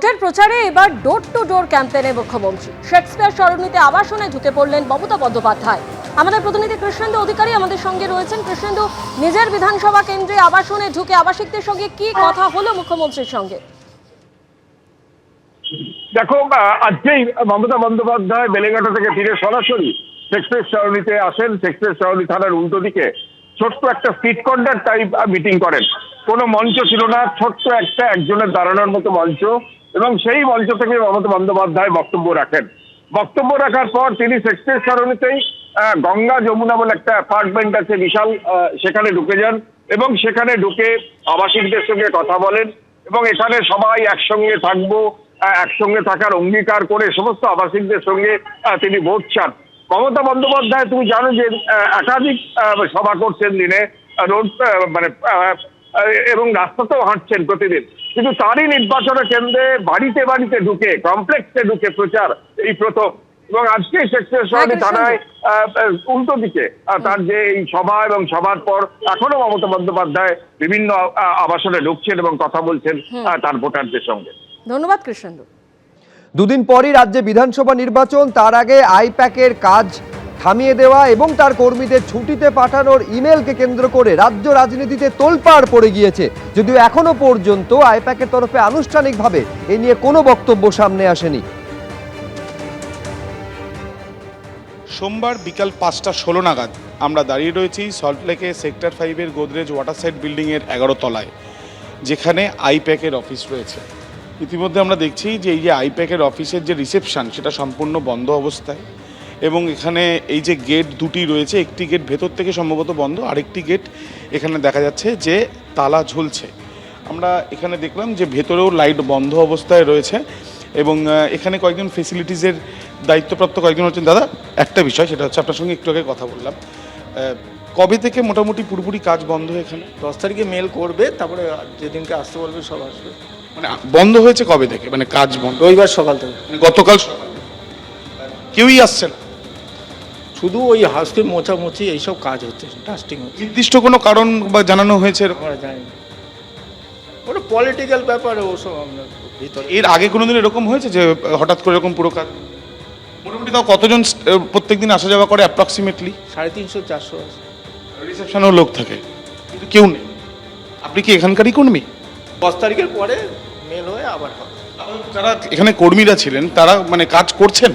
ভোটের প্রচারে এবার ডোর টু ডোর ক্যাম্পেইনে মুখ্যমন্ত্রী। শেক্সপিয়ার সরণিতে আবাসনে ঢুকে পড়লেন মমতা বন্দ্যোপাধ্যায়। আমাদের প্রতিনিধি কৃষ্ণেন্দু অধিকারী আমাদের সঙ্গে রয়েছেন। কৃষ্ণেন্দু, নিজের বিধানসভা কেন্দ্রে আবাসনে ঢুকে আবাসিকদের সঙ্গে কি কথা হলো মুখ্যমন্ত্রীর সঙ্গে? দেখো, আজকেই মমতা বন্দ্যোপাধ্যায় বেলেঘাটা থেকে ফিরে সরাসরি শেক্সপিয়ার সরণিতে আসেন। শেক্সপিয়ার সরণি থানার উল্টো দিকে ছোট্ট একটা স্ট্রিট কর্নার টাইপ মিটিং করেন। কোনো মঞ্চ ছিল না, ছোট্ট একটা একজনের দাঁড়ানোর মতো মঞ্চ, এবং সেই মঞ্চ থেকে মমতা বন্দ্যোপাধ্যায় বক্তব্য রাখেন। বক্তব্য রাখার পর তিনি শেক্সপিয়ার সরণিতেই গঙ্গা যমুনা বলে একটা অ্যাপার্টমেন্ট আছে বিশাল, সেখানে ঢুকে যান এবং সেখানে ঢুকে আবাসিকদের সঙ্গে কথা বলেন এবং এখানে সবাই একসঙ্গে থাকবো, একসঙ্গে থাকার অঙ্গীকার করে সমস্ত আবাসিকদের সঙ্গে তিনি ভোট চান। মমতা বন্দ্যোপাধ্যায়, তুমি জানো যে একাধিক সভা করছেন দিনে, রোড মানে এবং রাস্তাতেও হাঁটছেন প্রতিদিন, কিন্তু তারই নির্বাচন কেন্দ্রে বাড়িতে বাড়িতে ঢুকে কমপ্লেক্সে ঢুকে প্রচার এই প্রথম। এবং আজকে শেক্সপিয়ার সরণি থানায় উল্টো দিকে তার যে এই সভা এবং সভার পর এখনো মমতা বন্দ্যোপাধ্যায় বিভিন্ন আবাসনে ঢুকছেন এবং কথা বলছেন তার ভোটারদের সঙ্গে। ধন্যবাদ কৃষ্ণেন্দু। দুদিন পরই রাজ্যে বিধানসভা নির্বাচন, তার আগে আইপ্যাকের কাজ থামিয়ে দেওয়া এবং তার কর্মীদের ছুটিতে পাঠানোর ইমেলকে কেন্দ্র করে রাজ্য রাজনীতিতে তোলপাড় পড়ে গিয়েছে। যদিও এখনো পর্যন্ত আইপ্যাকের তরফে আনুষ্ঠানিকভাবে এ নিয়ে কোনো বক্তব্য সামনে আসেনি। সোমবার বিকাল 5:16 নাগাদ আমরা দাঁড়িয়ে রয়েছি সল্টলেকে সেক্টর 5-এর গোদরেজ ওয়াটারসাইড বিল্ডিংয়ের 11 তলায়, যেখানে আইপ্যাকের অফিস রয়েছে। ইতিমধ্যে আমরা দেখছি যে এই যে আইপ্যাকের অফিসের যে রিসেপশন সেটা সম্পূর্ণ বন্ধ অবস্থায়, এবং এখানে এই যে গেট দুটি রয়েছে, একটি গেট ভেতর থেকে সম্ভবত বন্ধ, আরেকটি গেট এখানে দেখা যাচ্ছে যে তালা ঝুলছে। আমরা এখানে দেখলাম যে ভেতরেও লাইট বন্ধ অবস্থায় রয়েছে এবং এখানে কয়েকজন ফেসিলিটিসের দায়িত্বপ্রাপ্ত কয়েকজন হচ্ছেন। দাদা, একটা বিষয়, সেটা হচ্ছে আপনার সঙ্গে একটু আগে কথা বললাম, কবে থেকে মোটামুটি পুরোপুরি কাজ বন্ধ এখানে? 10 তারিখে মেল করবে, তারপরে যেদিনকে আসতে বলবে সব আসবে। মানে বন্ধ হয়েছে কবে থেকে, মানে কাজ বন্ধ? রবিবার সকাল থেকে, মানে গতকাল সকাল। কেউই আসছে না, শুধু ওই হাউসকে মোছামুছি এইসব কাজ হচ্ছে, ডাস্টিং হচ্ছে। নির্দিষ্ট কোনো কারণ বা জানানো হয়েছে? আমরা জানি না, ওটা পলিটিক্যাল ব্যাপারে, ওসব আমরা ভিতরে। এর আগে কোনোদিন এরকম হয়েছে যে হঠাৎ করে এরকম পুরো কাজ? মোটামুটি তাও কতজন প্রত্যেকদিন আসা যাওয়া করে অ্যাপ্রক্সিমেটলি? 350-400 আছে। রিসেপশনেও লোক থাকে, কিন্তু কেউ নেই। আপনি কি এখানকারই কর্মী? 10 তারিখের পরে মেল হয়ে আবার হবে। যারা এখানে কর্মীরা ছিলেন তারা মানে কাজ করছেন?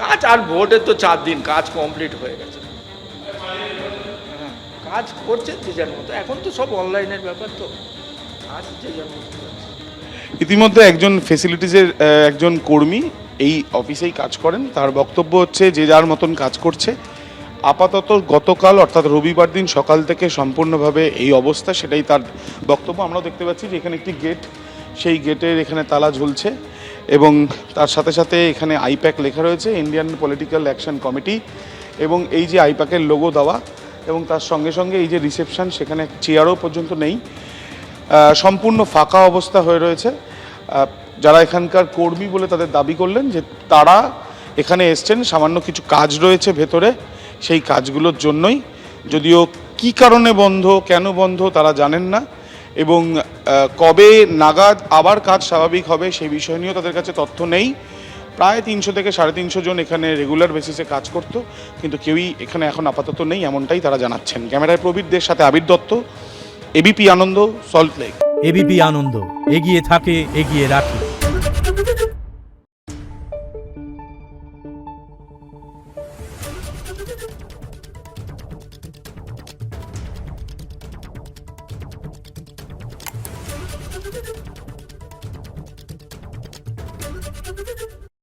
কাজ আর ভোটের তো 4 দিন, কাজ কমপ্লিট হয়ে গেছে। হ্যাঁ, কাজ করছে যে যার মতো। এখন তো সব অনলাইনের ব্যাপার, তো কাজ যে যার মতো। ইতিমধ্যে একজন ফেসিলিটিসের একজন কর্মী এই অফিসেই কাজ করেন, তার বক্তব্য হচ্ছে যে যার মতন কাজ করছে। আপাতত গতকাল অর্থাৎ রবিবার দিন সকাল থেকে সম্পূর্ণভাবে এই অবস্থা, সেটাই তার বক্তব্য। আমরাও দেখতে পাচ্ছি যে এখানে একটি গেট, সেই গেটের এখানে তালা ঝুলছে এবং তার সাথে সাথে এখানে আইপ্যাক লেখা রয়েছে, ইন্ডিয়ান পলিটিক্যাল অ্যাকশন কমিটি, এবং এই যে আইপ্যাকের লোগো দেওয়া, এবং তার সঙ্গে সঙ্গে এই যে রিসেপশন, সেখানে চেয়ারও পর্যন্ত নেই, সম্পূর্ণ ফাঁকা অবস্থা হয়ে রয়েছে। যারা এখানকার কর্মী বলে তাদের দাবি করলেন যে তারা এখানে এসছেন, সামান্য কিছু কাজ রয়েছে ভেতরে, সেই কাজগুলোর জন্যই। যদিও কি কারণে বন্ধ, কেন বন্ধ তারা জানেন না, এবং কবে নাগাদ আবার কাজ স্বাভাবিক হবে সেই বিষয় নিয়েও তাদের কাছে তথ্য নেই। প্রায় 300 থেকে 350 জন এখানে রেগুলার বেসিসে কাজ করতো, কিন্তু কেউই এখানে এখন আপাতত নেই, এমনটাই তারা জানাচ্ছেন। ক্যামেরায় প্রবীরদের সাথে আবির দত্ত, এবিপি আনন্দ, সল্টলেক। এবিপি আনন্দ, এগিয়ে থাকে, এগিয়ে রাখে।